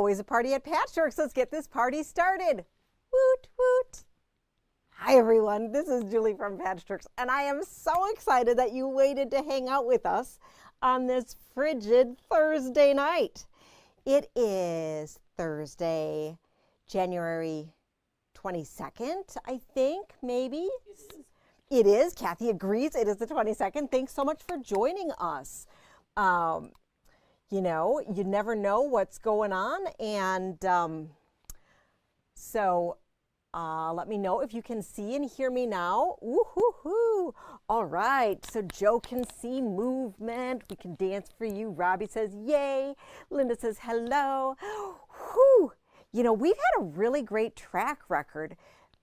always a party at Patchworks. Let's get this party started. Woot, woot. Hi, everyone. This is Julie from Patchworks, and I am so excited that you waited to hang out with us on this frigid Thursday night. It is Thursday, January 22nd, I think, maybe. It is. Kathy agrees. It is the 22nd. Thanks so much for joining us. You know, you never know what's going on. And so let me know if you can see and hear me now. Woo-hoo-hoo. All right. So Joe can see movement. We can dance for you. Robbie says, yay. Linda says, hello. Whew. You know, we've had a really great track record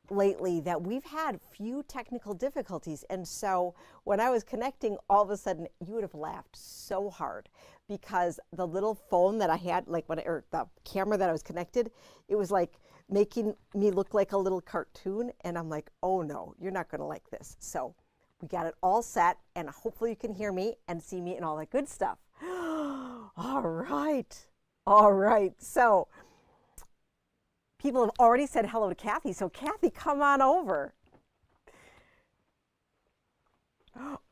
lately that we've had few technical difficulties. And so when I was connecting, all of a sudden you would have laughed so hard because the little phone that I had, like or the camera that I was connected, it was like making me look like a little cartoon. And I'm like, oh no, you're not going to like this. So we got it all set, and hopefully you can hear me and see me and all that good stuff. All right. All right. So people have already said hello to Kathy. So Kathy, come on over.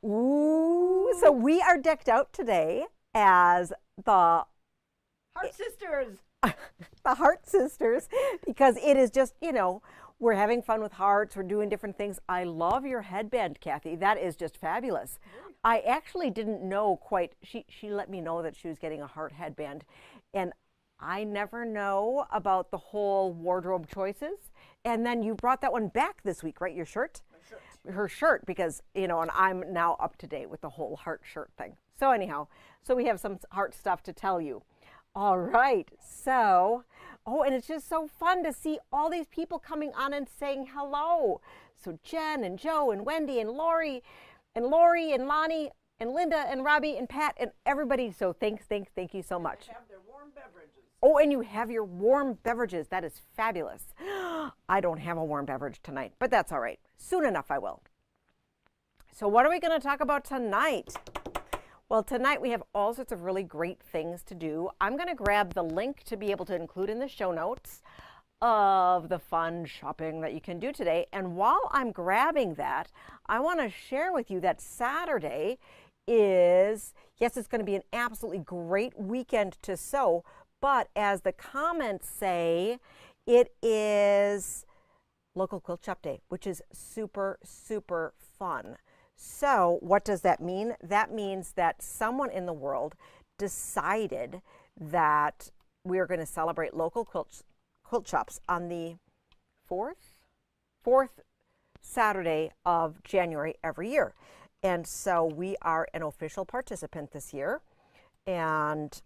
Ooh, so we are decked out today as the Heart Sisters. The Heart Sisters, because it is just, you know, we're having fun with hearts. We're doing different things. I love your headband, Kathy. That is just fabulous. I actually didn't know quite. She let me know that she was getting a heart headband, and I never know about the whole wardrobe choices. And then you brought that one back this week, right? Your shirt? My shirt. Her shirt, because, you know, and I'm now up to date with the whole heart shirt thing. So anyhow, so we have some heart stuff to tell you. All right. So, oh, and it's just so fun to see all these people coming on and saying hello. So Jen and Joe and Wendy and Lori and Lonnie and Linda and Robbie and Pat and everybody. So thank you so much. They have their warm beverages. Oh, and you have your warm beverages. That is fabulous. I don't have a warm beverage tonight, but that's all right. Soon enough, I will. So what are we going to talk about tonight? Well, tonight we have all sorts of really great things to do. I'm going to grab the link to be able to include in the show notes of the fun shopping that you can do today. And while I'm grabbing that, I want to share with you that Saturday is, yes, it's going to be an absolutely great weekend to sew, but as the comments say, it is local quilt shop day, which is super, super fun. So what does that mean? That means that someone in the world decided that we are going to celebrate local quilt shops on the fourth Saturday of January every year. And so we are an official participant this year. And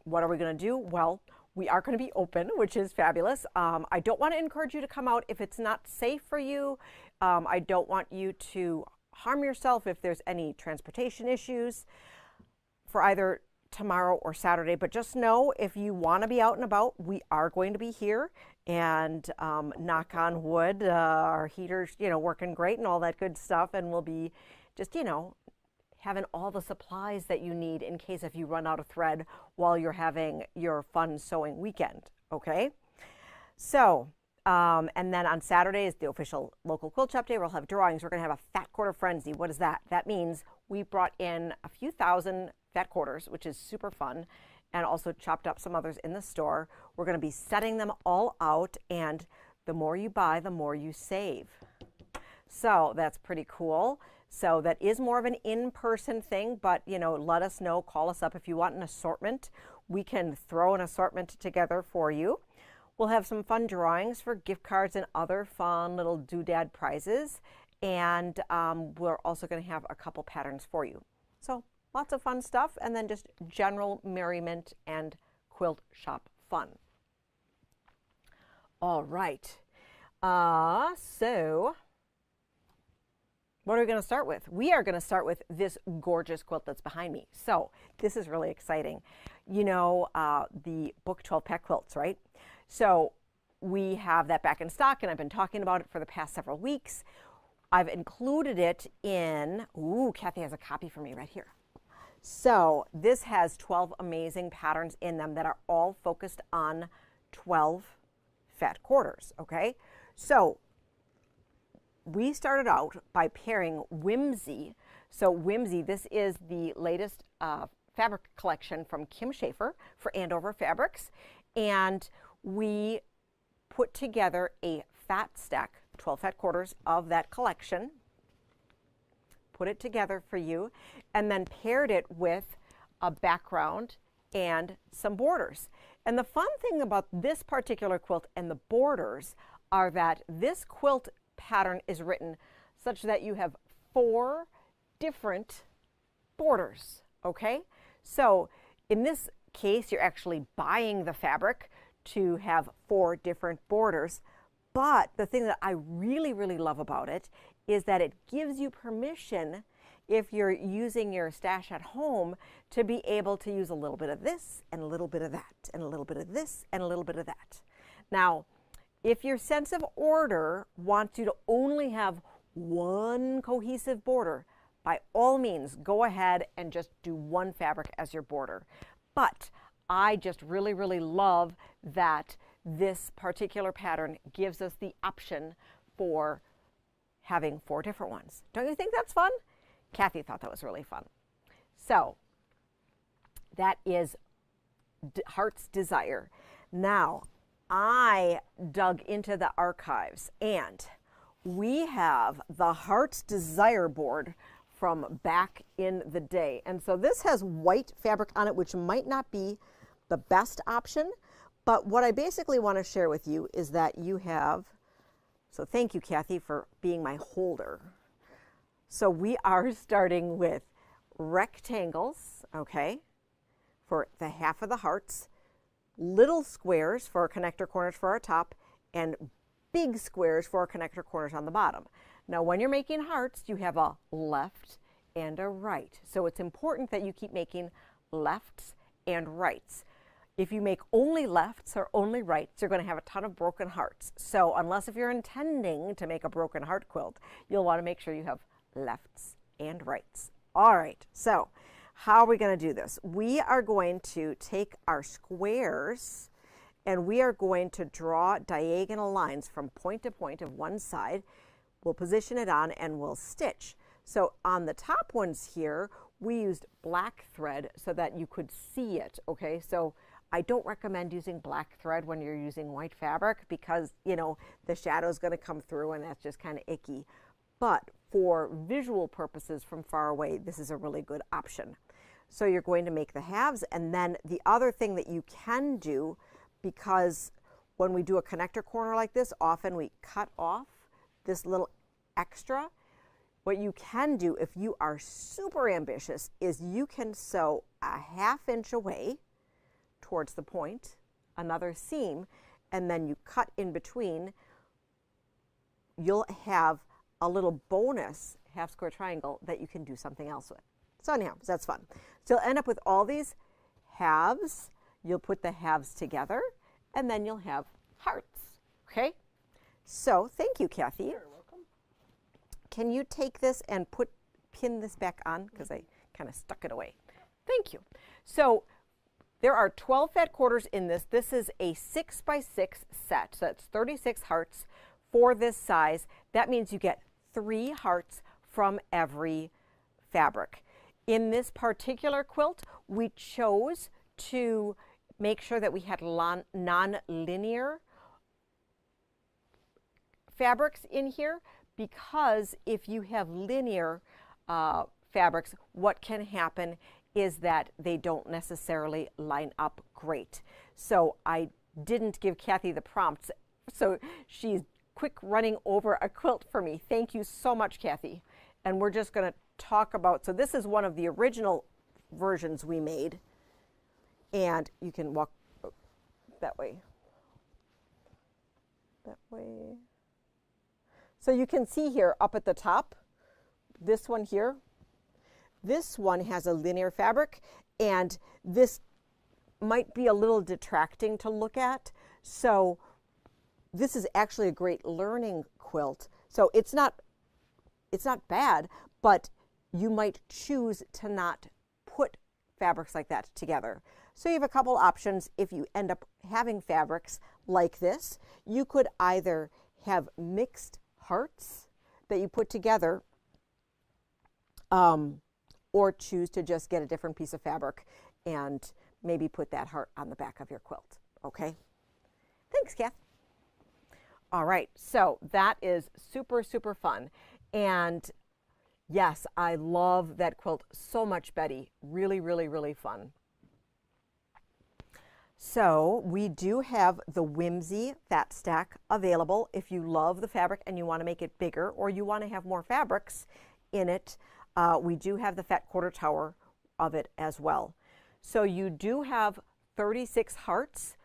what are we going to do? Well, we are going to be open, which is fabulous. I don't want to encourage you to come out if it's not safe for you. I don't want you to harm yourself if there's any transportation issues for either tomorrow or Saturday. But just know, if you want to be out and about, we are going to be here. And knock on wood, our heater's, you know, working great and all that good stuff. And we'll be just, you know, having all the supplies that you need in case if you run out of thread while you're having your fun sewing weekend, okay? So, and then on Saturday is the official local quilt shop day. We'll have drawings. We're going to have a fat quarter frenzy. What is that? That means we brought in a few thousand fat quarters, which is super fun, and also chopped up some others in the store. We're going to be setting them all out, and the more you buy, the more you save. So that's pretty cool. So that is more of an in-person thing, but, you know, let us know, call us up if you want an assortment. We can throw an assortment together for you. We'll have some fun drawings for gift cards and other fun little doodad prizes. And we're also going to have a couple patterns for you. So lots of fun stuff, and then just general merriment and quilt shop fun. All right. So what are we going to start with? We are going to start with this gorgeous quilt that's behind me. So this is really exciting. You know, the book 12 pack quilts, right? So we have that back in stock, and I've been talking about it for the past several weeks. I've included it in, ooh, Kathy has a copy for me right here. So this has 12 amazing patterns in them that are all focused on 12 fat quarters, okay? So we started out by pairing Whimsy. So Whimsy, this is the latest fabric collection from Kim Schaefer for Andover Fabrics. And we put together a fat stack, 12 fat quarters of that collection, put it together for you, and then paired it with a background and some borders. And the fun thing about this particular quilt and the borders are that this quilt pattern is written such that you have 4 different borders, okay? So in this case, you're actually buying the fabric to have 4 different borders. But the thing that I really, really love about it is that it gives you permission, if you're using your stash at home, to be able to use a little bit of this and a little bit of that and a little bit of this and a little bit of that. Now, if your sense of order wants you to only have one cohesive border, by all means, go ahead and just do one fabric as your border. But I just really, really love that this particular pattern gives us the option for having 4 different ones. Don't you think that's fun? Kathy thought that was really fun. So that is Heart's Desire. Now, I dug into the archives and we have the Heart's Desire board from back in the day. And so this has white fabric on it, which might not be the best option. But what I basically want to share with you is that you have, so thank you, Kathy, for being my holder. So we are starting with rectangles, okay, for the half of the hearts, little squares for our connector corners for our top, and big squares for our connector corners on the bottom. Now, when you're making hearts, you have a left and a right. So it's important that you keep making lefts and rights. If you make only lefts or only rights, you're going to have a ton of broken hearts. So unless if you're intending to make a broken heart quilt, you'll want to make sure you have lefts and rights. All right, so how are we going to do this? We are going to take our squares and we are going to draw diagonal lines from point to point of one side. We'll position it on and we'll stitch. So on the top ones here, we used black thread so that you could see it, okay? So I don't recommend using black thread when you're using white fabric because, you know, the shadow is going to come through and that's just kind of icky. But for visual purposes from far away, this is a really good option. So you're going to make the halves, and then the other thing that you can do, because when we do a connector corner like this, often we cut off this little extra. What you can do if you are super ambitious is you can sew a ½ inch away towards the point, another seam, and then you cut in between. You'll have a little bonus half square triangle that you can do something else with. So anyhow, that's fun. So you'll end up with all these halves. You'll put the halves together, and then you'll have hearts, okay? So thank you, Kathy. You're welcome. Can you take this and pin this back on? Because I kind of stuck it away. Thank you. So there are 12 fat quarters in this. This is a 6 by 6 set. So that's 36 hearts for this size. That means you get 3 hearts from every fabric. In this particular quilt, we chose to make sure that we had non-linear fabrics in here, because if you have linear fabrics, what can happen is that they don't necessarily line up great. So I didn't give Kathy the prompts, so she's quick running over a quilt for me. Thank you so much, Kathy. And we're just going to talk about, so this is one of the original versions we made, and you can walk that way. That way. So you can see here up at the top, this one here, this one has a linear fabric, and this might be a little detracting to look at. So this is actually a great learning quilt. So it's not bad, but you might choose to not put fabrics like that together. So you have a couple options if you end up having fabrics like this. You could either have mixed hearts that you put together, or choose to just get a different piece of fabric and maybe put that heart on the back of your quilt. Okay? Thanks, Kath. All right, so that is super, super fun. And yes, I love that quilt so much, Betty. Really, really, really fun. So we do have the Whimsy Fat Stack available if you love the fabric and you want to make it bigger, or you want to have more fabrics in it. We do have the Fat Quarter Tower of it as well. So you do have 36 hearts.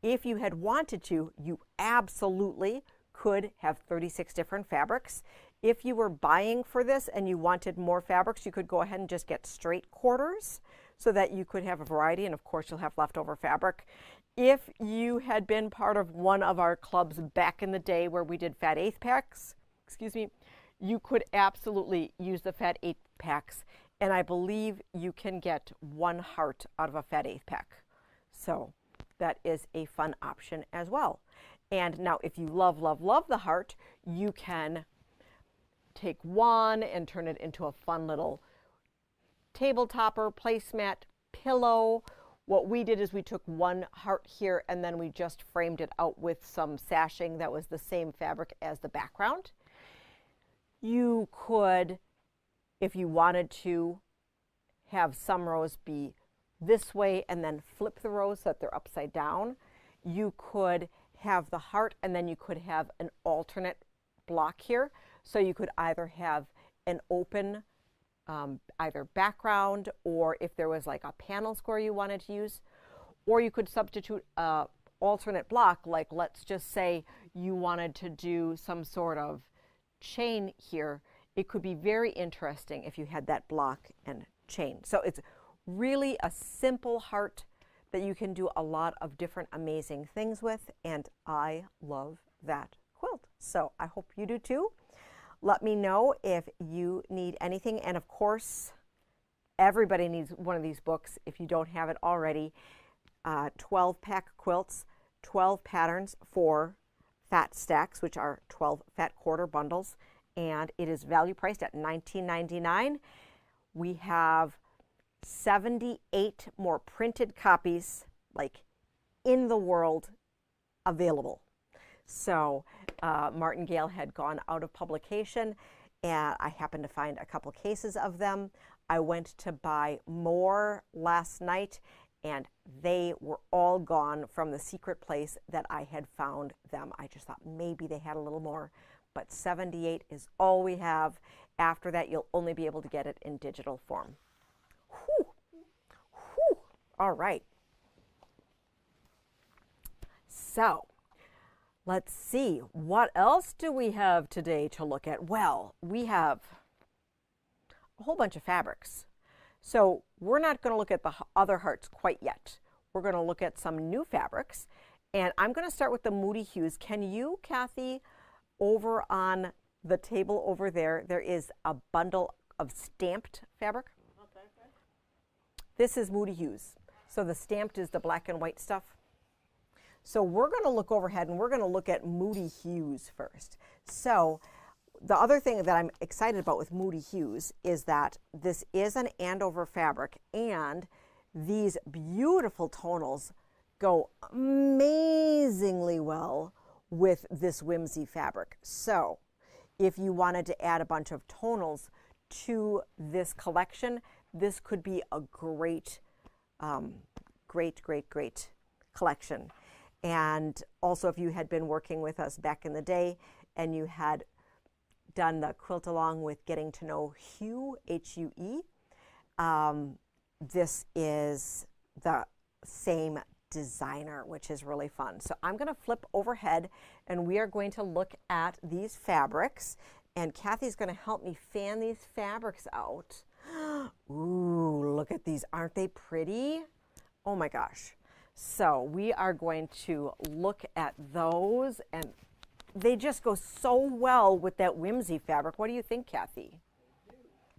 If you had wanted to, you absolutely could have 36 different fabrics. If you were buying for this and you wanted more fabrics, you could go ahead and just get straight quarters so that you could have a variety, and of course you'll have leftover fabric. If you had been part of one of our clubs back in the day where we did fat eighth packs, you could absolutely use the fat eighth packs, and I believe you can get one heart out of a fat eighth pack. So that is a fun option as well. And now if you love, love, love the heart, you can take one and turn it into a fun little table topper, placemat, pillow. What we did is we took one heart here and then we just framed it out with some sashing that was the same fabric as the background. You could, if you wanted to, have some rows be this way and then flip the rows so that they're upside down. You could have the heart and then you could have an alternate block here. So you could either have an open either background, or if there was like a panel square you wanted to use, or you could substitute a alternate block, like let's just say you wanted to do some sort of chain here. It could be very interesting if you had that block and chain. So it's really a simple heart that you can do a lot of different amazing things with, and I love that quilt. So I hope you do too. Let me know if you need anything, and of course everybody needs one of these books if you don't have it already. 12-pack quilts, 12 patterns for fat stacks, which are 12 fat quarter bundles, and it is value priced at $19.99. We have 78 more printed copies like in the world available. So Martingale had gone out of publication, and I happened to find a couple cases of them. I went to buy more last night, and they were all gone from the secret place that I had found them. I just thought maybe they had a little more, but 78 is all we have. After that, you'll only be able to get it in digital form. Whew. Whew. All right. So let's see, what else do we have today to look at? Well, we have a whole bunch of fabrics. So we're not going to look at the other hearts quite yet. We're going to look at some new fabrics, and I'm going to start with the Moody Hues. Can you, Kathy, over on the table over there, there is a bundle of stamped fabric. Okay. This is Moody Hues. So the stamped is the black and white stuff. So we're going to look overhead and we're going to look at Moody Hues first. So the other thing that I'm excited about with Moody Hues is that this is an Andover fabric, and these beautiful tonals go amazingly well with this Whimsy fabric. So if you wanted to add a bunch of tonals to this collection, this could be a great, great collection. And also, if you had been working with us back in the day and you had done the quilt along with Getting to Know Hue, H-U-E, this is the same designer, which is really fun. So I'm going to flip overhead and we are going to look at these fabrics, and Kathy's going to help me fan these fabrics out. Ooh, look at these. Aren't they pretty? Oh my gosh. So we are going to look at those, and they just go so well with that Whimsy fabric. What do you think, Kathy?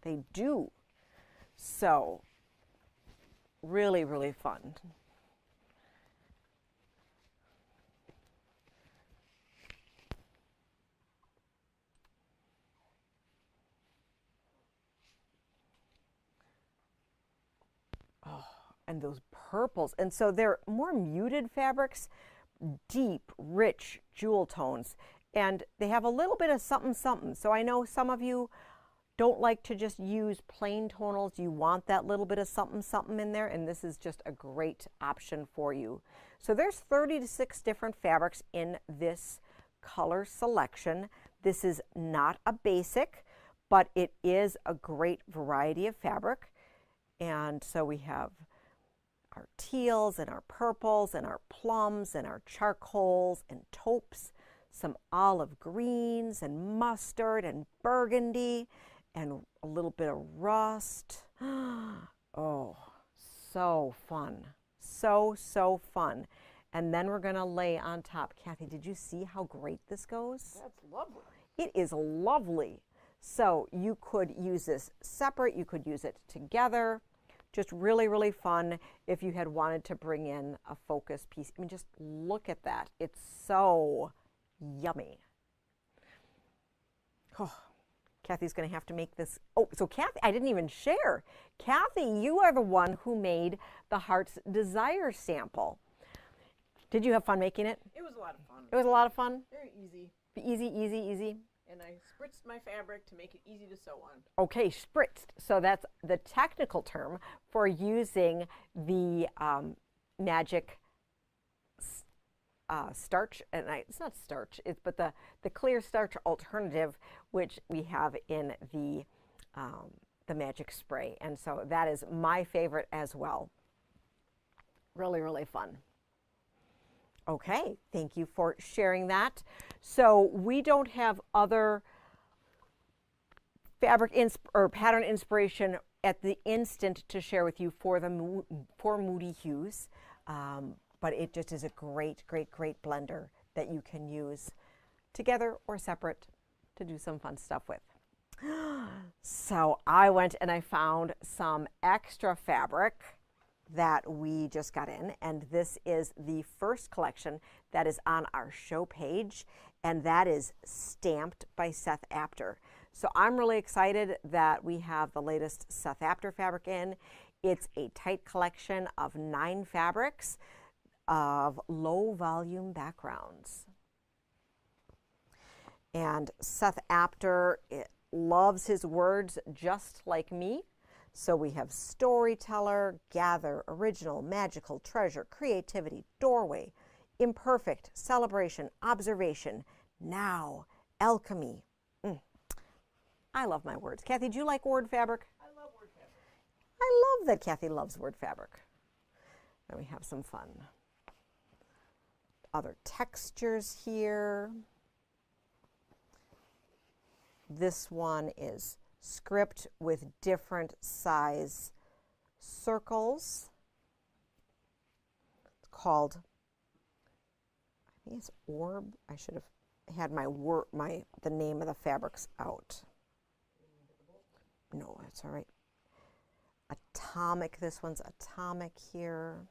They do. So Really, really fun. Oh, and those purples. And so they're more muted fabrics, deep, rich jewel tones. And they have a little bit of something, something. So I know some of you don't like to just use plain tonals. You want that little bit of something, something in there. And this is just a great option for you. So there's 36 different fabrics in this color selection. This is not a basic, but it is a great variety of fabric. And so we have our teals and our purples and our plums and our charcoals and taupes, some olive greens and mustard and burgundy and a little bit of rust. Oh, so fun. So, so fun. And then we're going to lay on top. Kathy, did you see how great this goes? That's lovely. It is lovely. So you could use this separate, you could use it together. Just really, really fun if you had wanted to bring in a focus piece. I mean, just look at that. It's so yummy. Oh, Kathy's going to have to make this. Oh, so Kathy, I didn't even share. Kathy, you are the one who made the Heart's Desire sample. Did you have fun making it? It was a lot of fun. It was a lot of fun? Very easy. Easy, easy, easy. And I spritzed my fabric to make it easy to sew on. Okay, spritzed. So that's the technical term for using the magic starch, and it's not starch, but the clear starch alternative, which we have in the magic spray. And so that is my favorite as well. Really, really fun. Okay, thank you for sharing that. So we don't have other fabric or pattern inspiration at the instant to share with you for Moody Hues, but it just is a great, great, great blender that you can use together or separate to do some fun stuff with. So I went and I found some extra fabric that we just got in, and this is the first collection that is on our show page, and that is stamped by Seth Apter. So I'm really excited that we have the latest Seth Apter fabric in. It's a tight collection of 9 fabrics of low volume backgrounds. And Seth Apter loves his words just like me. So we have storyteller, gather, original, magical, treasure, creativity, doorway, imperfect, celebration, observation, now, alchemy. I love my words. Kathy, do you like word fabric? I love word fabric. I love that Kathy loves word fabric. And we have some fun. Other textures here. This one is script with different size circles. It's called, I think it's orb. I should have had the name of the fabrics out. No, it's all right. Atomic, this one's atomic here.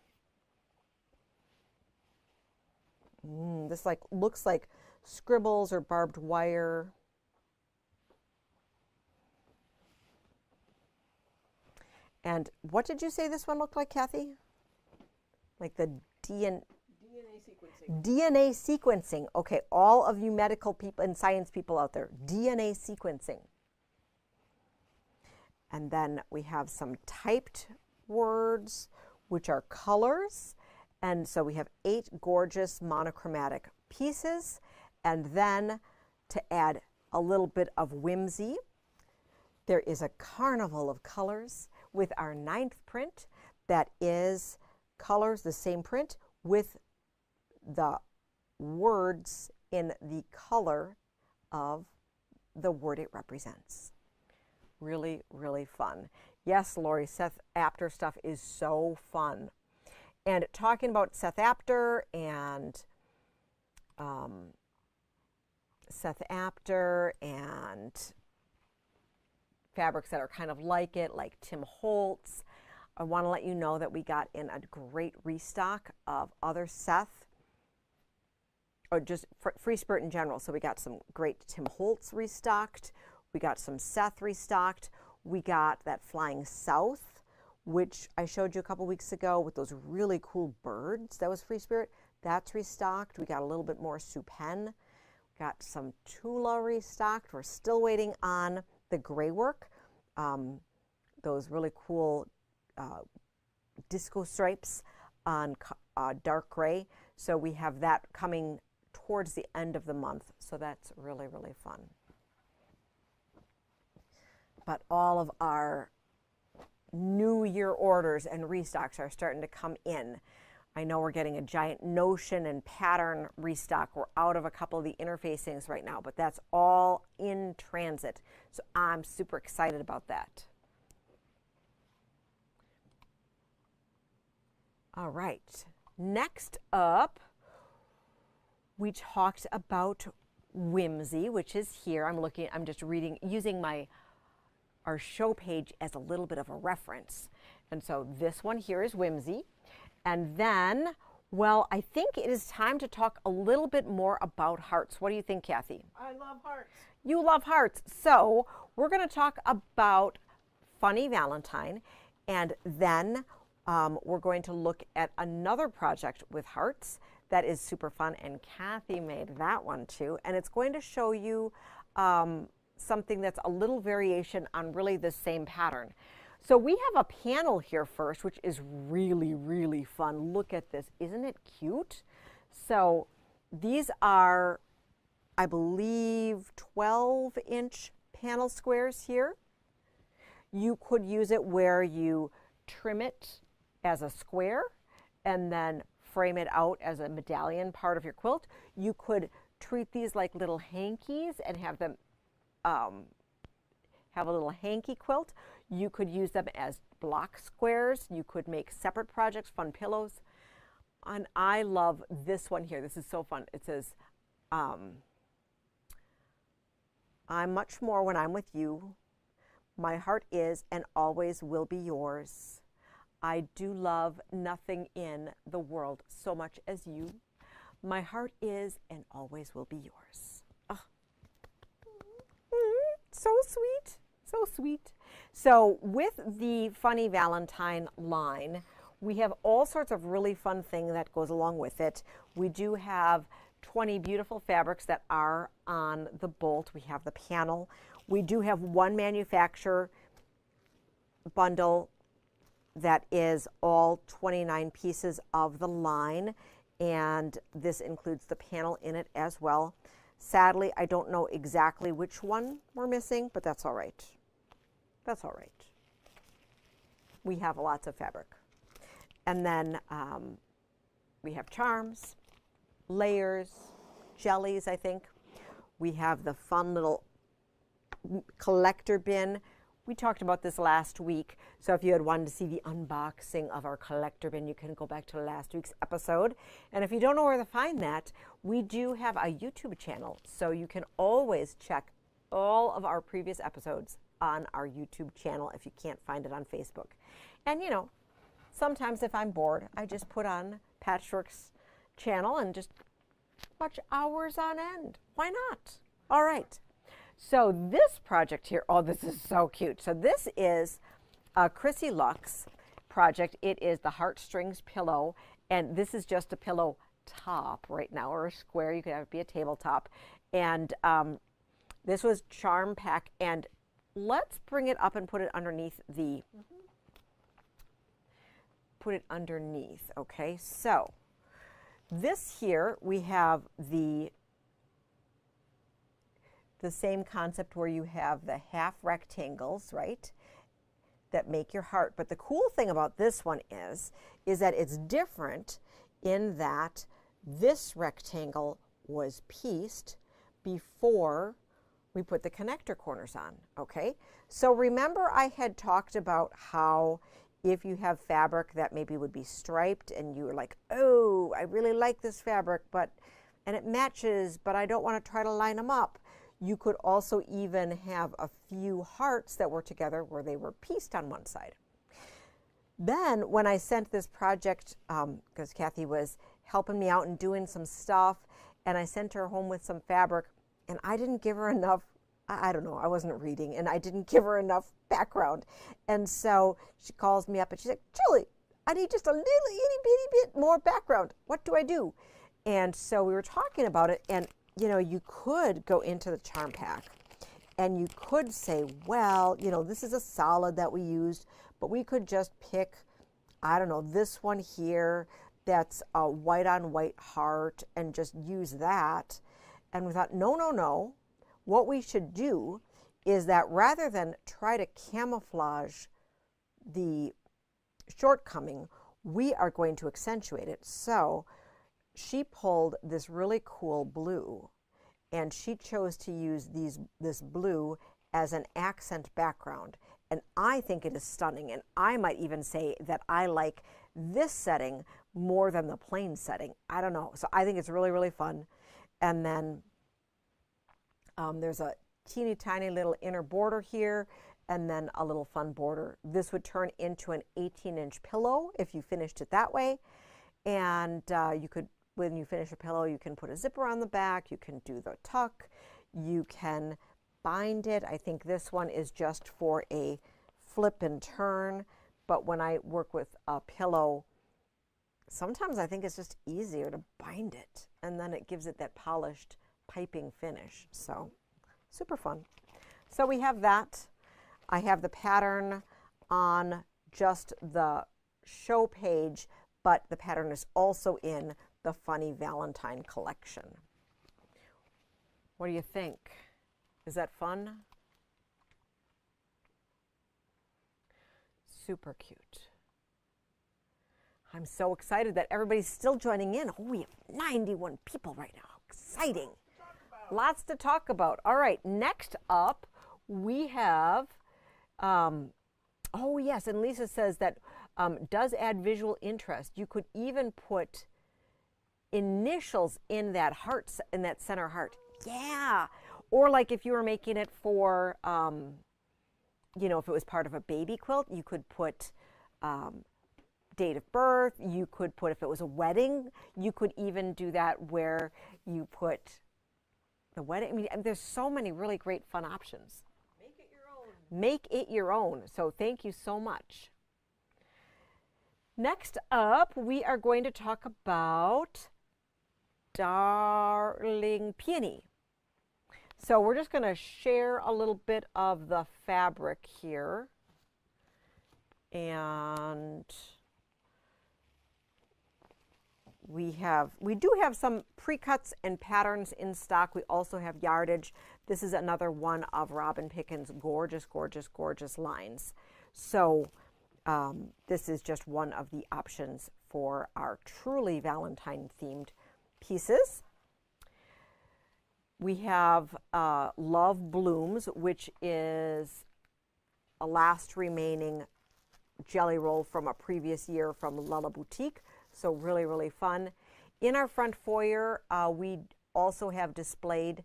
This looks like scribbles or barbed wire. And what did you say this one looked like, Kathy? Like the DNA sequencing. DNA sequencing. Okay, all of you medical people and science people out there, DNA sequencing. And then we have some typed words, which are colors. And so we have 8 gorgeous monochromatic pieces. And then to add a little bit of whimsy, there is a carnival of colors with our 9th print that is colors, the same print, with the words in the color of the word it represents. Really, really fun. Yes, Lori, Seth Apter stuff is so fun. And talking about Seth Apter and fabrics that are kind of like it, like Tim Holtz. I want to let you know that we got in a great restock of other Seth, or just Free Spirit in general. So we got some great Tim Holtz restocked. We got some Seth restocked. We got that Flying South, which I showed you a couple weeks ago with those really cool birds. That was Free Spirit. That's restocked. We got a little bit more Sue Penn. Got some Tula restocked. We're still waiting on the gray work. Those really cool disco stripes on dark gray. So we have that coming towards the end of the month. So that's really, really fun. But all of our New Year orders and restocks are starting to come in. I know we're getting a giant notion and pattern restock. We're out of a couple of the interfacings right now, but that's all in transit. So I'm super excited about that. All right, next up, we talked about Whimsy, which is here. I'm just reading, using our show page as a little bit of a reference. And so this one here is Whimsy. And then, well, I think it is time to talk a little bit more about hearts. What do you think, Kathy? I love hearts. You love hearts. So we're going to talk about Funny Valentine, and then we're going to look at another project with hearts that is super fun, and Kathy made that one too. And it's going to show you something that's a little variation on really the same pattern. So we have a panel here first, which is really, really fun. Look at this. Isn't it cute? So these are, I believe, 12-inch panel squares here. You could use it where you trim it as a square and then frame it out as a medallion part of your quilt. You could treat these like little hankies and have them have a little hanky quilt. You could use them as block squares. You could make separate projects, fun pillows. And I love this one here. This is so fun. It says, I'm much more when I'm with you. My heart is and always will be yours. I do love nothing in the world so much as you. My heart is and always will be yours. Oh. So sweet, so sweet. So with the Funny Valentine line, we have all sorts of really fun thing that goes along with it. We do have 20 beautiful fabrics that are on the bolt. We have the panel. We do have one manufacturer bundle that is all 29 pieces of the line, and this includes the panel in it as well. Sadly, I don't know exactly which one we're missing, but that's all right. That's all right. We have lots of fabric. And then we have charms, layers, jellies, I think. We have the fun little collector bin. We talked about this last week, so if you had wanted to see the unboxing of our collector bin, you can go back to last week's episode. And if you don't know where to find that, we do have a YouTube channel, so you can always check all of our previous episodes on our YouTube channel if you can't find it on Facebook. And you know, sometimes if I'm bored, I just put on Patchwork's channel and just watch hours on end. Why not? All right. So this project here, oh, this is so cute. So this is a Chrissy Lux project. It is the Heartstrings pillow, and this is just a pillow top right now, or a square. You could have it be a tabletop. And this was Charm Pack, and let's bring it up and put it underneath the, put it underneath, okay? So this here, we have the same concept where you have the half rectangles, right, that make your heart. But the cool thing about this one is that it's different in that this rectangle was pieced before we put the connector corners on, okay? So remember I had talked about how if you have fabric that maybe would be striped and you were like, oh, I really like this fabric, and it matches, but I don't want to try to line them up. You could also even have a few hearts that were together where they were pieced on one side. Then when I sent this project, because Kathy was helping me out and doing some stuff, and I sent her home with some fabric, and I didn't give her enough, I don't know, I wasn't reading, and I didn't give her enough background. And so she calls me up and she's like, Julie, I need just a little itty bitty bit more background. What do I do? And so we were talking about it, and you know, you could go into the charm pack and you could say, well, you know, this is a solid that we used, but we could just pick, I don't know, this one here that's a white on white heart and just use that. And we thought, no, no, no. What we should do is that rather than try to camouflage the shortcoming, we are going to accentuate it. So she pulled this really cool blue, and she chose to use this blue as an accent background. And I think it is stunning. And I might even say that I like this setting more than the plain setting. I don't know. So I think it's really, really fun. And then there's a teeny tiny little inner border here, and then a little fun border. This would turn into an 18-inch pillow if you finished it that way. And you could, when you finish a pillow, you can put a zipper on the back, you can do the tuck, you can bind it. I think this one is just for a flip and turn, but when I work with a pillow, sometimes I think it's just easier to bind it, and then it gives it that polished piping finish. So super fun. So we have that. I have the pattern on just the show page, but the pattern is also in the Funny Valentine collection. What do you think? Is that fun? Super cute. I'm so excited that everybody's still joining in. Oh, we have 91 people right now. Exciting. Lots to talk about. All right, next up we have, oh yes, and Lisa says that does add visual interest. You could even put initials in that heart, in that center heart. Yeah. Or like if you were making it for, you know, if it was part of a baby quilt, you could put date of birth. You could put, if it was a wedding, you could even do that where you put the wedding. I mean, there's so many really great fun options. Make it your own. Make it your own. So thank you so much. Next up, we are going to talk about Darling Peony. So we're just going to share a little bit of the fabric here. And we do have some pre-cuts and patterns in stock. We also have yardage. This is another one of Robin Picken's gorgeous, gorgeous, gorgeous lines. So this is just one of the options for our truly Valentine themed pieces. We have Love Blooms, which is a last remaining jelly roll from a previous year from Lala Boutique. So really, really fun. In our front foyer, we also have displayed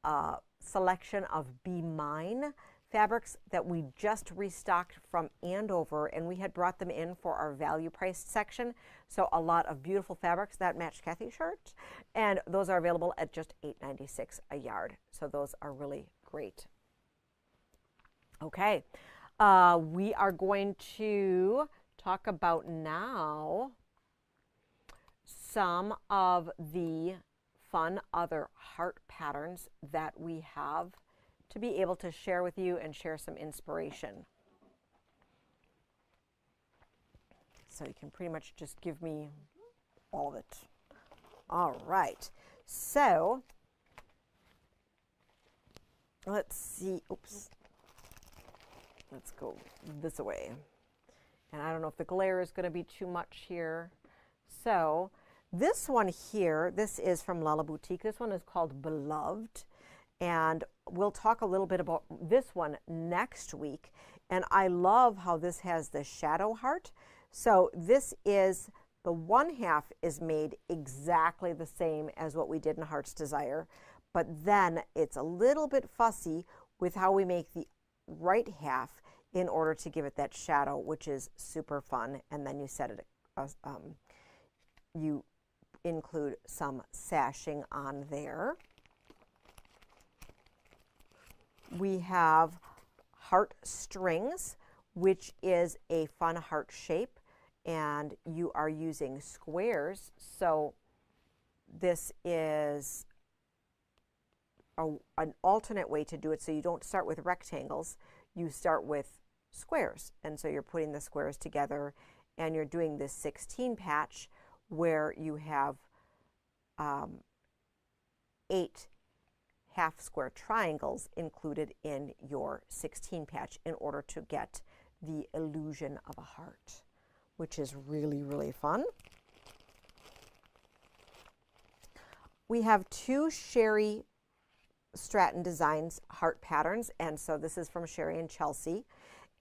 a selection of Be Mine fabrics that we just restocked from Andover, and we had brought them in for our value priced section. So a lot of beautiful fabrics that match Kathy's shirt, and those are available at just $8.96 a yard. So those are really great. Okay, we are going to talk about now some of the fun other heart patterns that we have to be able to share with you and share some inspiration. So you can pretty much just give me all of it. All right, so let's see, oops, let's go this way. And I don't know if the glare is going to be too much here. So this one here, this is from Lala Boutique. This one is called Beloved. And we'll talk a little bit about this one next week. And I love how this has the shadow heart. So this is, the one half is made exactly the same as what we did in Heart's Desire. But then it's a little bit fussy with how we make the right half. in order to give it that shadow, which is super fun. And then you set it, you include some sashing on there. We have heart strings, which is a fun heart shape, and you are using squares. So this is an alternate way to do it. So you don't start with rectangles, you start with squares. And so you're putting the squares together and you're doing this 16 patch where you have 8 half square triangles included in your 16 patch in order to get the illusion of a heart, which is really, really fun. We have 2 Sherry Stratton Designs heart patterns, and so this is from Sherry and Chelsea,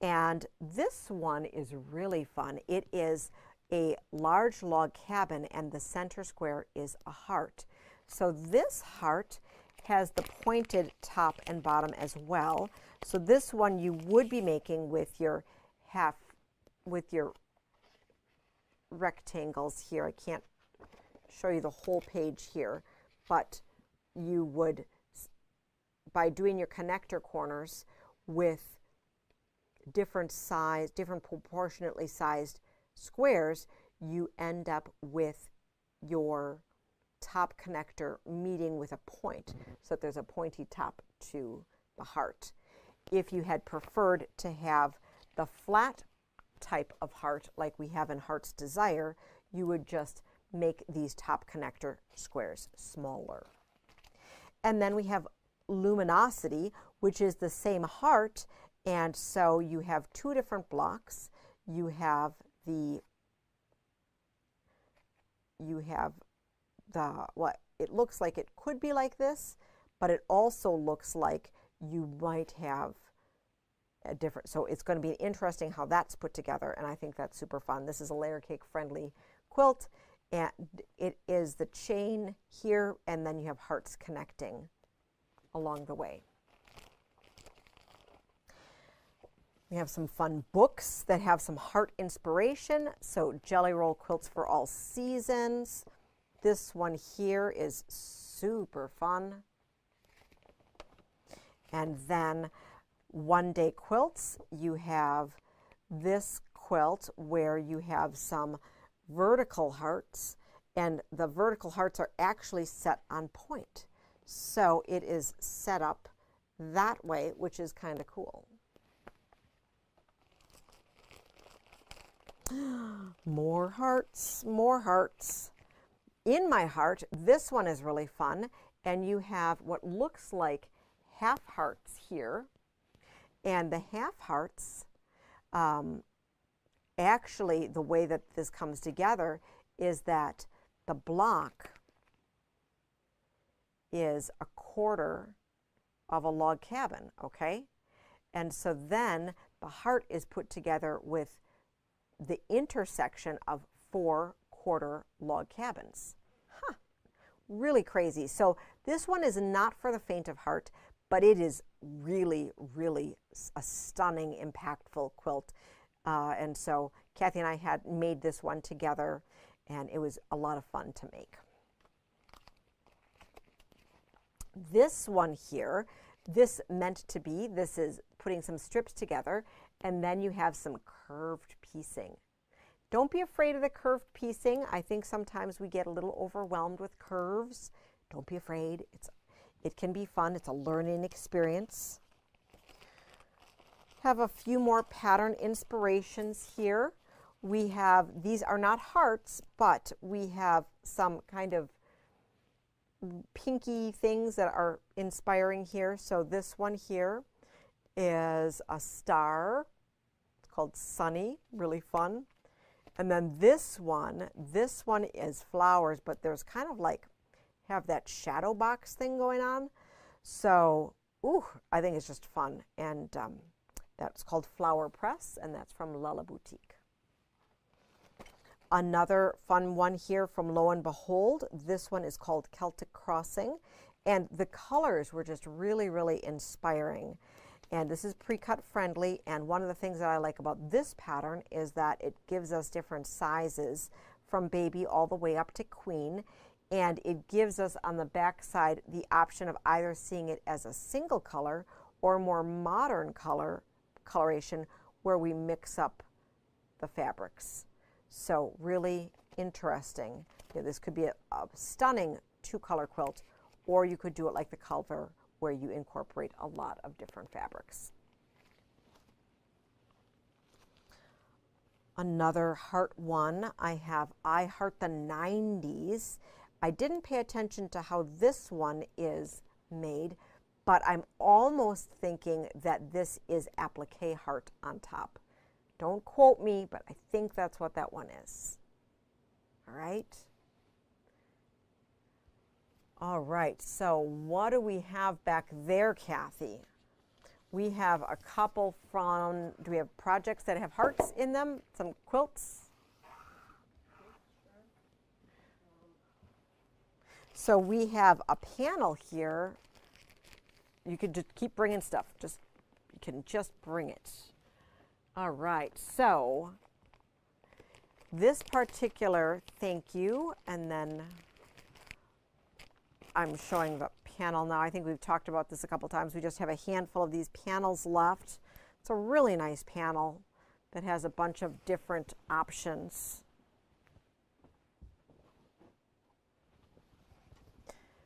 and this one is really fun. It is a large log cabin and the center square is a heart. So this heart has the pointed top and bottom as well. So this one you would be making with your rectangles here. I can't show you the whole page here, but you would, by doing your connector corners with different proportionately sized squares, you end up with your top connector meeting with a point, so that there's a pointy top to the heart. If you had preferred to have the flat type of heart like we have in Heart's Desire, you would just make these top connector squares smaller. And then we have Luminosity, which is the same heart, and so you have 2 different blocks. You have what it looks like it could be like this, but it also looks like you might have a different, so it's going to be interesting how that's put together, and I think that's super fun. This is a layer cake friendly quilt, and it is the chain here, and then you have hearts connecting along the way. We have some fun books that have some heart inspiration. So Jelly Roll Quilts for All Seasons. This one here is super fun. And then One Day Quilts, you have this quilt where you have some vertical hearts, and the vertical hearts are actually set on point. So it is set up that way, which is kind of cool. More hearts, more hearts. In My Heart, this one is really fun, and you have what looks like half hearts here, and the half hearts, actually the way that this comes together is that the block is a quarter of a log cabin, okay? And so then the heart is put together with the intersection of 4 quarter log cabins. Huh, really crazy. So this one is not for the faint of heart, but it is really, really a stunning, impactful quilt. And so Kathy and I had made this one together, and it was a lot of fun to make. This one here, this is putting some strips together, and then you have some curved piecing. Don't be afraid of the curved piecing. I think sometimes we get a little overwhelmed with curves. Don't be afraid. It can be fun. It's a learning experience. Have a few more pattern inspirations here. We have, these are not hearts, but we have some kind of pinky things that are inspiring here. So this one here is a star. It's called Sunny, really fun. And then this one is flowers, but there's kind of like, have that shadow box thing going on. So, ooh, I think it's just fun. And that's called Flower Press, and that's from Lulla Boutique. Another fun one here from Lo and Behold. This one is called Celtic Crossing, and the colors were just really, really inspiring. And this is pre-cut friendly, and one of the things that I like about this pattern is that it gives us different sizes from baby all the way up to queen, and it gives us on the back side the option of either seeing it as a single color or more modern coloration where we mix up the fabrics. So really interesting. This could be a stunning 2-color quilt, or you could do it like the cover where you incorporate a lot of different fabrics. Another heart one, I have I Heart the 90s. I didn't pay attention to how this one is made, but I'm almost thinking that this is applique heart on top. Don't quote me, but I think that's what that one is. All right. All right, so what do we have back there, Kathy? We have a couple from, do we have projects that have hearts in them? Some quilts? So we have a panel here. You could just keep bringing stuff. You can just bring it. All right, so this particular, thank you, and then I'm showing the panel now. I think we've talked about this a couple times. We just have a handful of these panels left. It's a really nice panel that has a bunch of different options.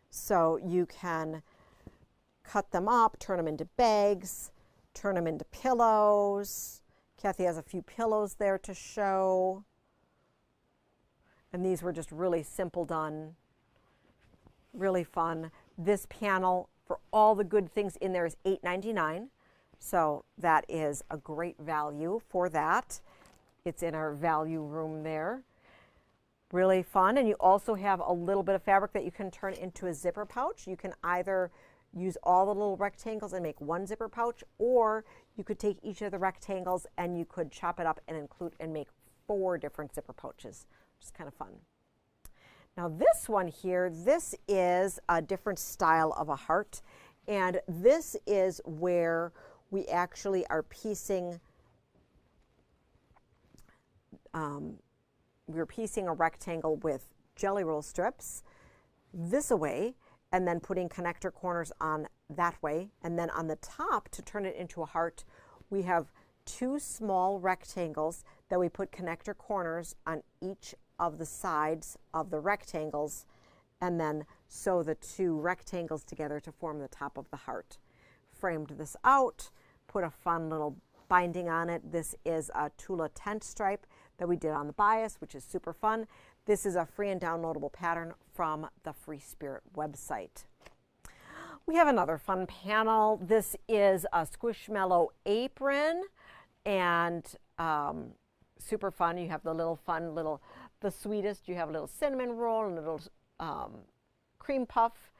So you can cut them up, turn them into bags, turn them into pillows. Kathy has a few pillows there to show. And these were just really simple done. Really fun. This panel, for all the good things in there, is $8.99. So that is a great value for that. It's in our value room there. Really fun. And you also have a little bit of fabric that you can turn into a zipper pouch. You can either use all the little rectangles and make one zipper pouch, or you could take each of the rectangles and you could chop it up and include and make 4 different zipper pouches, which is kind of fun. Now this one here, this is a different style of a heart, and this is where we actually are piecing, we're piecing a rectangle with jelly roll strips this away, and then putting connector corners on that way, and then on the top to turn it into a heart, we have 2 small rectangles that we put connector corners on each of the sides of the rectangles, and then sew the 2 rectangles together to form the top of the heart. Framed this out, put a fun little binding on it. This is a Tula tent stripe that we did on the bias, which is super fun. This is a free and downloadable pattern from the Free Spirit website. We have another fun panel. This is a Squishmallow apron, and super fun. You have the little fun little, the sweetest, you have a little cinnamon roll and a little cream puff,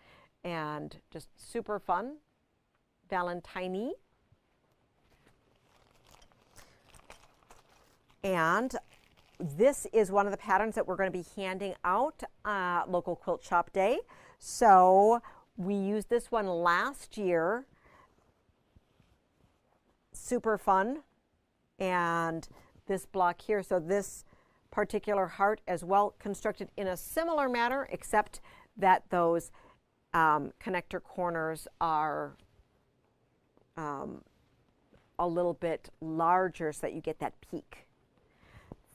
and just super fun. Valentine-y. And this is one of the patterns that we're going to be handing out local quilt shop day. So we used this one last year. Super fun. And this block here, so this particular heart as well, constructed in a similar manner, except that those connector corners are a little bit larger so that you get that peak.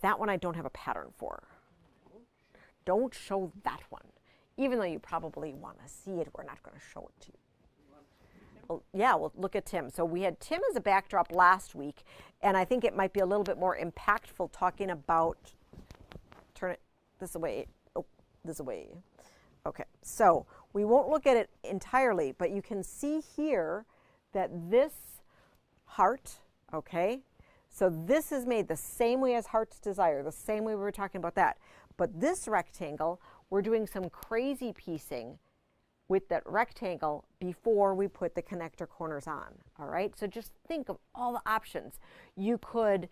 That one I don't have a pattern for. Don't show that one. Even though you probably want to see it, we're not going to show it to you. Well, yeah, we'll look at Tim. So we had Tim as a backdrop last week, and I think it might be a little bit more impactful talking about, turn it this way, oh, this way. Okay, so we won't look at it entirely, but you can see here that this heart, okay, so this is made the same way as Heart's Desire, the same way we were talking about that. But this rectangle, we're doing some crazy piecing with that rectangle before we put the connector corners on, all right? So just think of all the options. You could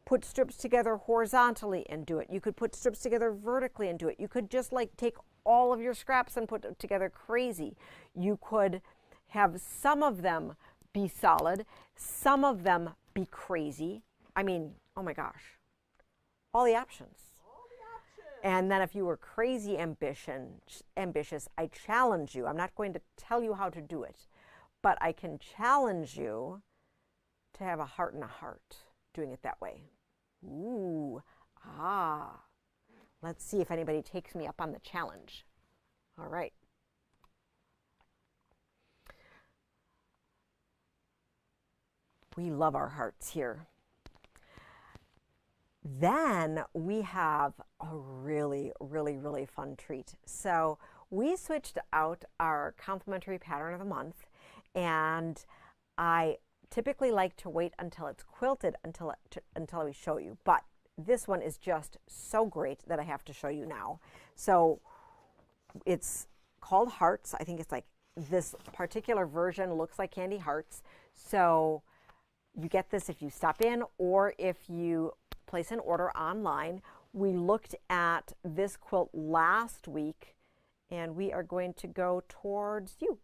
put strips together horizontally and do it. You could put strips together vertically and do it. You could just like take all of your scraps and put them together crazy. You could have some of them be solid. Some of them be crazy. I mean, oh my gosh, all the options. And then if you were crazy ambitious, I challenge you. I'm not going to tell you how to do it, but I can challenge you to have a heart and a heart doing it that way. Ooh, ah. Let's see if anybody takes me up on the challenge. All right. We love our hearts here. Then we have a really, really, really fun treat. So we switched out our complimentary pattern of the month, and I typically like to wait until it's quilted until we show you. But this one is just so great that I have to show you now. So it's called Hearts. I think it's like this particular version looks like candy hearts. So you get this if you stop in or if you place an order online. We looked at this quilt last week, and we are going to go towards you.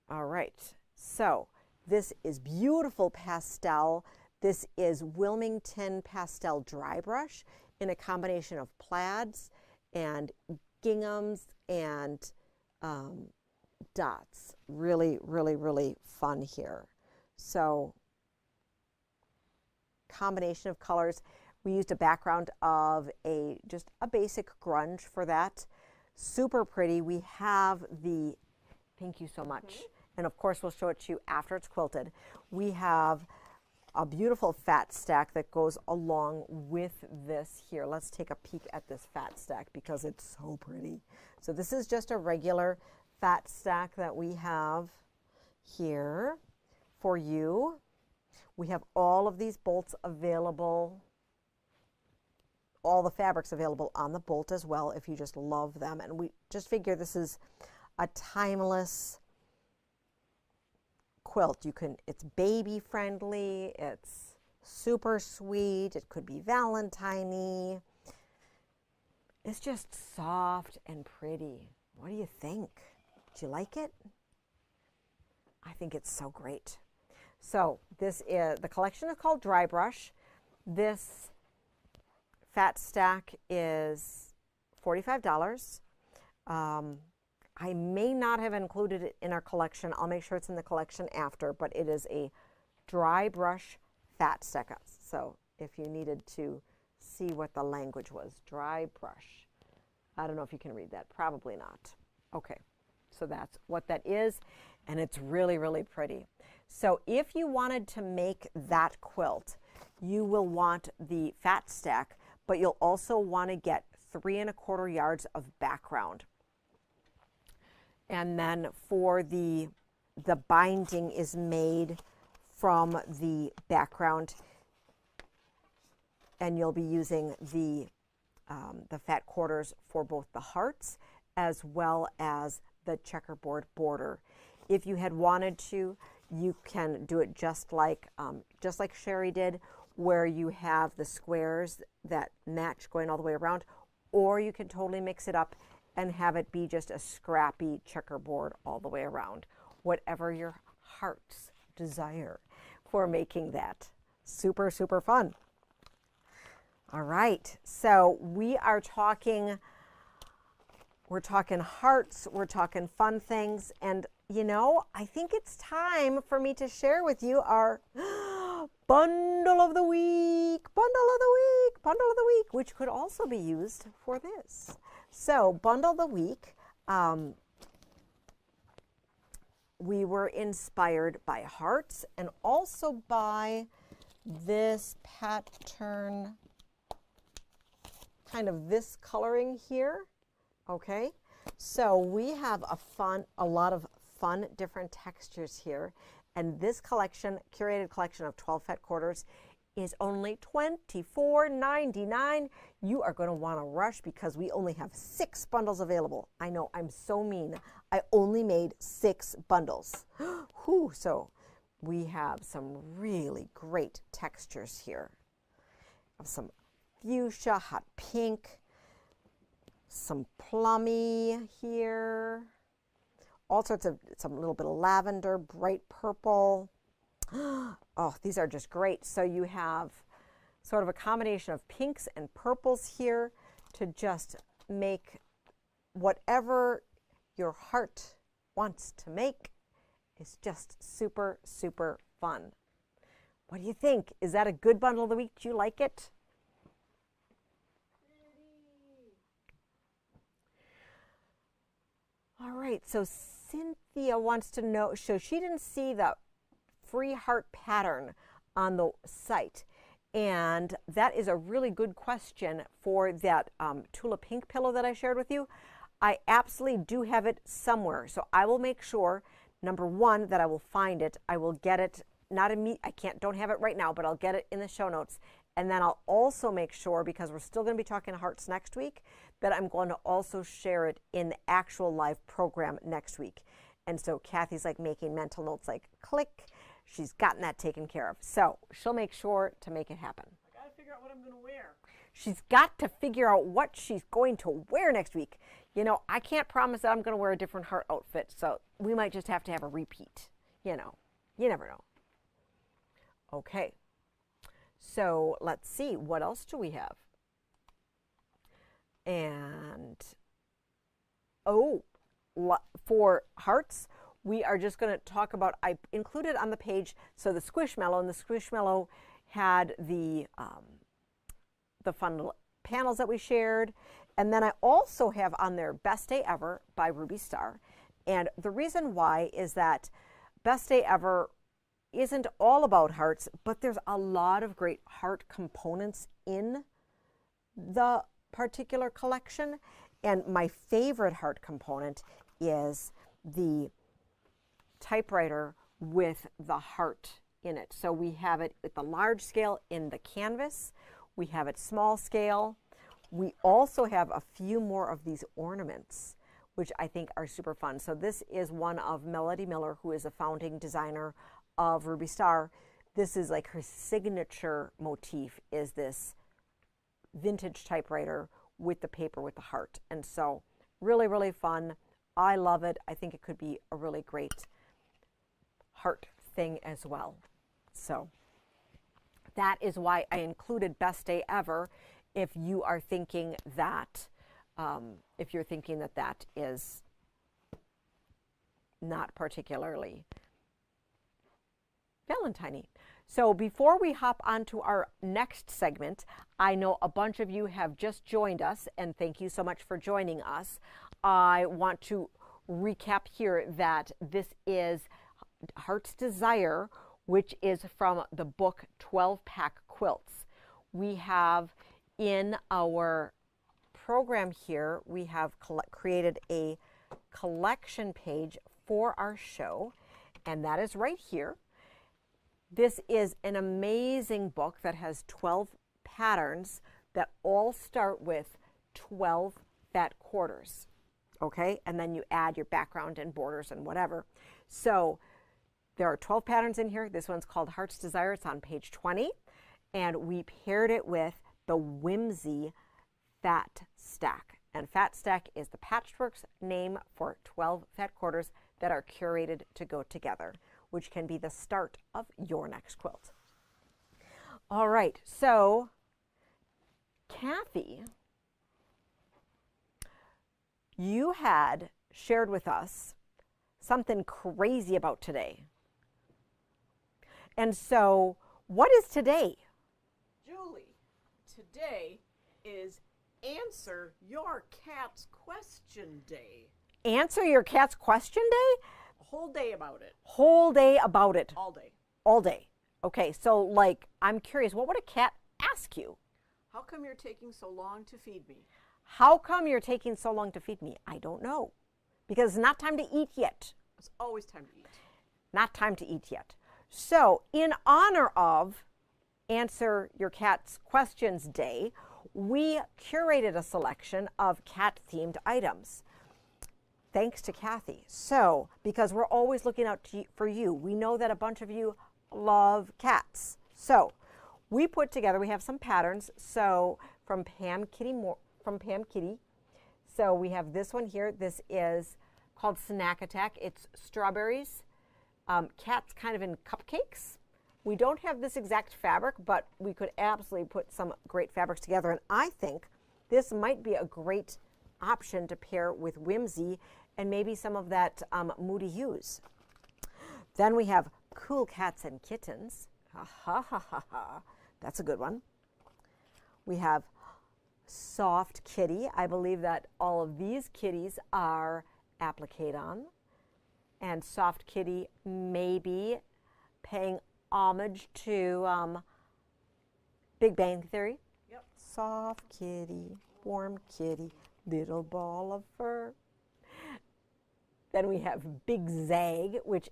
All right, so this is beautiful pastel. This is Wilmington Pastel Dry Brush in a combination of plaids and ginghams and dots. Really, really, really fun here. So combination of colors. We used a background of just a basic grunge for that. Super pretty. We have the, thank you so much. And of course we'll show it to you after it's quilted. We have a beautiful fat stack that goes along with this here. Let's take a peek at this fat stack because it's so pretty. So this is just a regular fat stack that we have here for you. We have all of these bolts available, all the fabrics available on the bolt as well if you just love them. And we just figure this is a timeless quilt. It's baby friendly, it's super sweet, it could be Valentine-y. It's just soft and pretty. What do you think? Do you like it? I think it's so great. So this is, the collection is called Dry Brush. This fat stack is $45. I may not have included it in our collection. I'll make sure it's in the collection after, but it is a dry brush fat stack. So if you needed to see what the language was, dry brush. I don't know if you can read that, probably not. Okay, so that's what that is, and it's really, really pretty. So if you wanted to make that quilt, you will want the fat stack, but you'll also want to get 3 1/4 yards of background. And then for the binding is made from the background, and you'll be using the fat quarters for both the hearts as well as the checkerboard border. If you had wanted to, you can do it just like Sherry did, where you have the squares that match going all the way around, or you can totally mix it up and have it be just a scrappy checkerboard all the way around. Whatever your heart's desire for making that. Super, super fun. All right, so we're talking hearts, we're talking fun things, and you know, I think it's time for me to share with you our bundle of the week, which could also be used for this. So, bundle of the week, we were inspired by hearts and also by this pattern, kind of this coloring here. Okay, so we have a lot of fun different textures here, and this collection, curated collection of 12 fat quarters, is only $24.99. You are going to want to rush because we only have 6 bundles available. I know, I'm so mean. I only made 6 bundles. Whew, so we have some really great textures here. Some fuchsia, hot pink, some plummy here. all sorts of, some little bit of lavender, bright purple. Oh, these are just great. So you have sort of a combination of pinks and purples here to just make whatever your heart wants to make. Is just super, super fun. What do you think? Is that a good bundle of the week? Do you like it? All right, so Cynthia wants to know, so she didn't see the free heart pattern on the site. And that is a really good question for that Tula Pink pillow that I shared with you. I absolutely do have it somewhere. So I will make sure, number one, that I will find it. I will get it, don't have it right now, but I'll get it in the show notes. And then I'll also make sure, because we're still going to be talking hearts next week, that I'm going to also share it in the actual live program next week. And so Kathy's like making mental notes like click. She's gotten that taken care of. So she'll make sure to make it happen. I got to figure out what I'm going to wear. She's got to figure out what she's going to wear next week. You know, I can't promise that I'm going to wear a different heart outfit. So we might just have to have a repeat. You know, you never know. Okay. So let's see, what else do we have? And, oh, for hearts, we are just going to talk about, I included on the page, so the Squishmallow, and the Squishmallow had the fun little panels that we shared. And then I also have on there Best Day Ever by Ruby Star. And the reason why is that Best Day Ever isn't all about hearts, but there's a lot of great heart components in the particular collection. And my favorite heart component is the typewriter with the heart in it. So we have it at the large scale in the canvas. We have it small scale. We also have a few more of these ornaments, which I think are super fun. So this is one of Melody Miller, who is a founding designer of Ruby Star. This is like her signature motif, is this vintage typewriter with the paper with the heart. And so really, really fun. I love it. I think it could be a really great heart thing as well. So that is why I included Best Day Ever. If you are thinking that, that is not particularly Valentine-y. So before we hop onto our next segment, I know a bunch of you have just joined us, and thank you so much for joining us. I want to recap here that this is Heart's Desire, which is from the book 12-Pack Quilts. We have in our program here, we have created a collection page for our show, and that is right here. This is an amazing book that has 12 patterns that all start with 12 fat quarters, okay? And then you add your background and borders and whatever. So there are 12 patterns in here. This one's called Heart's Desire. It's on page 20. And we paired it with the Whimsy Fat Stack. And Fat Stack is the Patchworks name for 12 fat quarters that are curated to go together, which can be the start of your next quilt. All right, so Kathy, you had shared with us something crazy about today. And so what is today? Julie, today is Answer Your Cat's Question Day. Answer Your Cat's Question Day? A whole day about it. Whole day about it. All day. All day. Okay, so like, I'm curious, what would a cat ask you? How come you're taking so long to feed me? How come you're taking so long to feed me? I don't know. Because it's not time to eat yet. It's always time to eat. Not time to eat yet. So, in honor of Answer Your Cat's Questions Day, we curated a selection of cat-themed items. Thanks to Kathy. So, because we're always looking out for you, we know that a bunch of you love cats. So, we put together, we have some patterns. So, from Pam Kitty. So, we have this one here. This is called Snack Attack. It's strawberries, cats kind of in cupcakes. We don't have this exact fabric, but we could absolutely put some great fabrics together. And I think this might be a great option to pair with whimsy and maybe some of that moody hues. Then we have Cool Cats and Kittens. Ha ha ha ha ha. That's a good one. We have Soft Kitty. I believe that all of these kitties are applique-on. And Soft Kitty may be paying homage to Big Bang Theory. Yep. Soft kitty, warm kitty, little ball of fur. Then we have Big Zag, which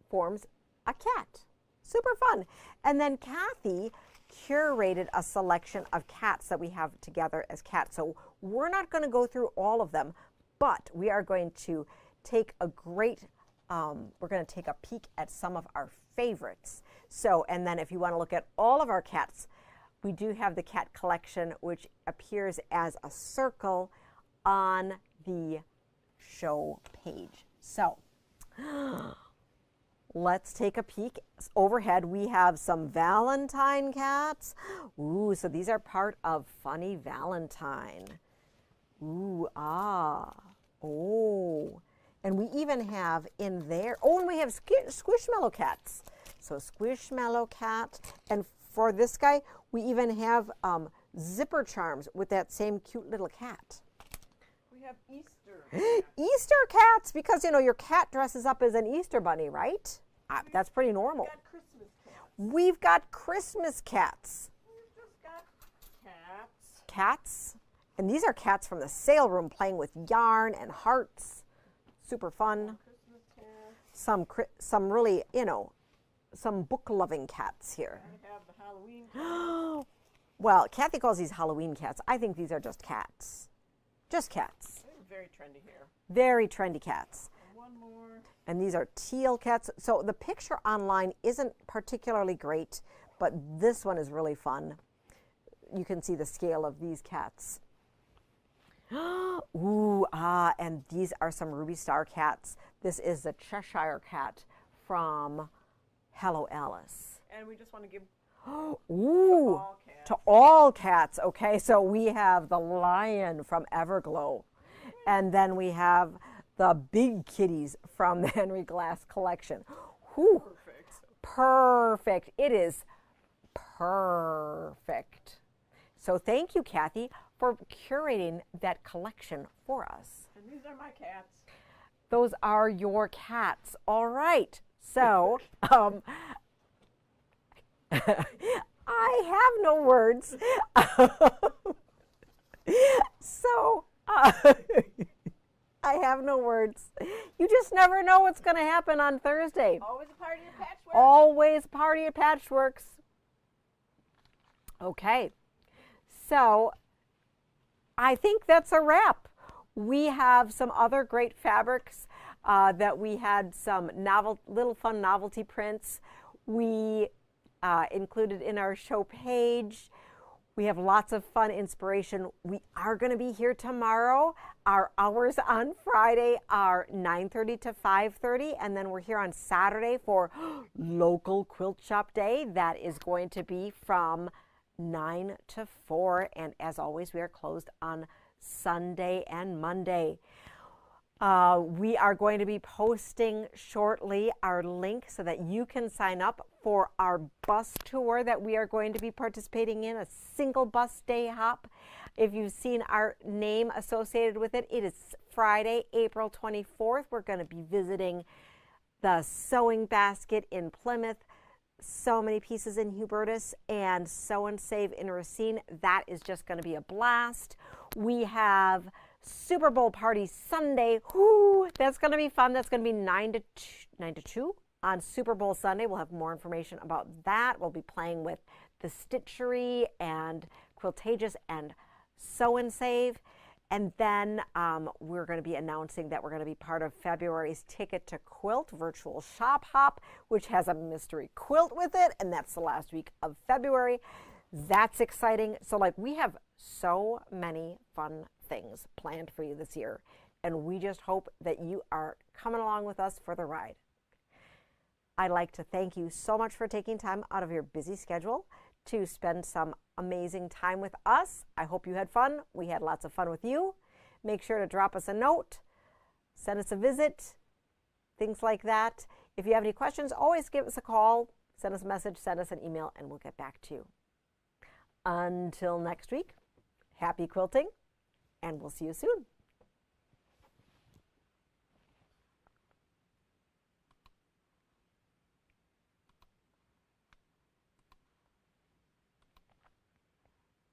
forms a cat. Super fun. And then Kathy curated a selection of cats that we have together as cats. So we're not going to go through all of them, but we are going to take a we're going to take a peek at some of our favorites. So, and then if you want to look at all of our cats, we do have the cat collection, which appears as a circle on the show page. So, let's take a peek. Overhead, we have some Valentine cats. Ooh, so these are part of Funny Valentine. Ooh, ah, oh. And we even have in there, oh, and we have Squishmallow cats. So Squishmallow cat. And for this guy, we even have zipper charms with that same cute little cat. We have Easter. Easter cats, because, you know, your cat dresses up as an Easter bunny, right? That's pretty normal. We've got Christmas cats. We've got Christmas cats. We've just got cats. Cats. And these are cats from the sale room playing with yarn and hearts. Super fun. Christmas cats. Some really, you know, some book-loving cats here. We have the Halloween cats. Well, Kathy calls these Halloween cats. I think these are just cats. Just cats. They're very trendy here. Very trendy cats. And one more. And these are teal cats. So the picture online isn't particularly great, but this one is really fun. You can see the scale of these cats. Ooh, and these are some Ruby Star cats. This is the Cheshire cat from Hello Alice. And we just want to give Ooh, all cats. to all cats. Okay, so we have the lion from Everglow. And then we have the big kitties from the Henry Glass collection. Whew, Perfect. perfect. It is perfect. So thank you, Kathy, for curating that collection for us. And these are my cats. Those are your cats. All right. So, I have no words. So, I have no words. You just never know what's going to happen on Thursday. Always a party at Patchwork. Always party at Patchworks. Okay. So, I think that's a wrap. We have some other great fabrics that we had some little fun novelty prints we included in our show page. We have lots of fun inspiration. We are going to be here tomorrow. Our hours on Friday are 9:30 to 5:30, and then we're here on Saturday for local quilt shop day. That is going to be from 9 to 4, and as always, we are closed on Sunday and Monday. We are going to be posting shortly our link so that you can sign up for our bus tour that we are going to be participating in, a single bus day hop. If you've seen our name associated with it, it is Friday, April 24th. We're going to be visiting the Sewing Basket in Plymouth, So Many Pieces in Hubertus, and Sew and Save in Racine. That is just going to be a blast. We have Super Bowl party Sunday. Whoo, that's going to be fun. That's going to be 9 to 2 on Super Bowl Sunday. We'll have more information about that. We'll be playing with the Stitchery and Quiltageous and Sew and Save. And then we're going to be announcing that we're going to be part of February's Ticket to Quilt virtual shop hop, which has a mystery quilt with it. And that's the last week of February. That's exciting. So like we have so many fun things planned for you this year. and we just hope that you are coming along with us for the ride. I'd like to thank you so much for taking time out of your busy schedule to spend some amazing time with us. I hope you had fun. We had lots of fun with you. Make sure to drop us a note, send us a visit, things like that. If you have any questions, always give us a call, send us a message, send us an email, and we'll get back to you. Until next week, happy quilting, and we'll see you soon.